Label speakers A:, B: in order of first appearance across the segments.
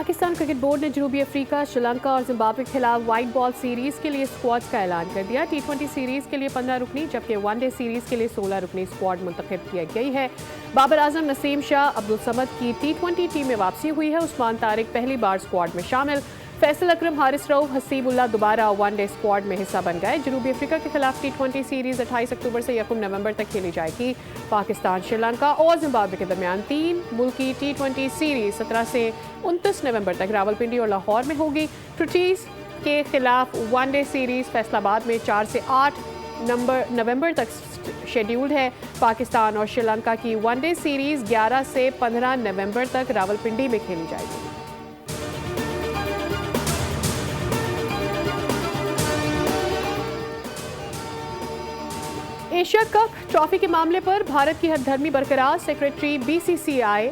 A: Pakistan cricket board ने जनूबी Africa, Sri Lanka और जिम्बाब्वे के खिलाफ व्हाइट बॉल सीरीज के लिए स्क्वाड्स का ऐलान कर दिया। T20 सीरीज के लिए 15 रुकनी जबकि वनडे सीरीज के लिए 16 रुकनी स्क्वाड मुंतखब की गई है। बाबर आजम, नसीम शाह, अब्दुल समद की T20 टीम में वापसी हुई है। उस्मान तारिक पहली बार स्क्वाड में शामिल। फैसल अकरम, हारिस रऊफ, हसीबुल्लाह दोबारा वनडे स्क्वाड में हिस्सा बन गए। जनूबी अफ्रीका के खिलाफ T20 सीरीज 28 अक्टूबर से 1 नवंबर तक खेली जाएगी। पाकिस्तान, श्रीलंका और जिम्बाब्वे के दरमियान 3 मुल्की T20 सीरीज 17 से 29 नवंबर तक रावलपिंडी और लाहौर में होगी। ट्रुटीज के खिलाफ वनडे सीरीज फैसलाबाद में 4 से 8 नवंबर तक शेड्यूल्ड है। पाकिस्तान और श्रीलंका की वनडे सीरीज 11 से 15 नवंबर तक रावलपिंडी में खेली जाएगी। एशिया कप ट्रॉफी के मामले पर भारत की हरधर्मी बरकरार। सेक्रेटरी BCCI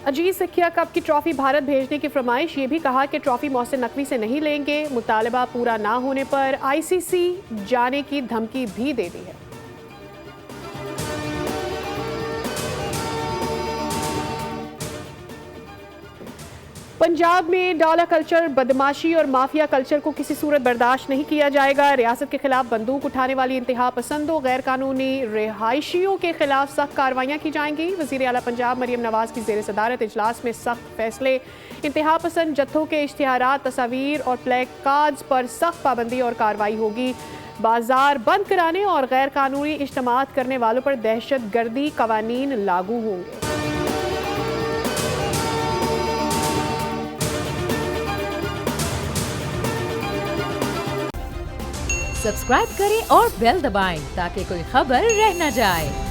A: अजीज सिखिया कप की ट्रॉफी भारत भेजने की फरमाइश। ये भी कहा कि ट्रॉफी मोहसिन नकवी से नहीं लेंगे। मुतालबा पूरा ना होने पर ICC जाने की धमकी भी दे दी है। पंजाब में डाला कल्चर, बदमाशी और माफिया कल्चर को किसी सूरत बर्दाश्त नहीं किया जाएगा। रियासत के खिलाफ बंदूक उठाने वाली इंतहा पसंदों, गैर कानूनी रिहायशियों के खिलाफ सख्त कार्रवाइयाँ की जाएंगी। वज़ीर आला पंजाब मरियम नवाज की ज़ेर सदारत इजलास में सख्त फैसले। इंतहा पसंद जत्थों के इश्तिहारात, तस्वीर और प्लेक कार्ड्स पर सख्त पाबंदी और कार्रवाई होगी। बाजार बंद कराने और गैर कानूनी इज्तिमात करने वालों पर दहशत गर्दी कवानीन लागू होंगे।
B: सब्सक्राइब करें और बेल दबाएं ताकि कोई खबर रह न जाए।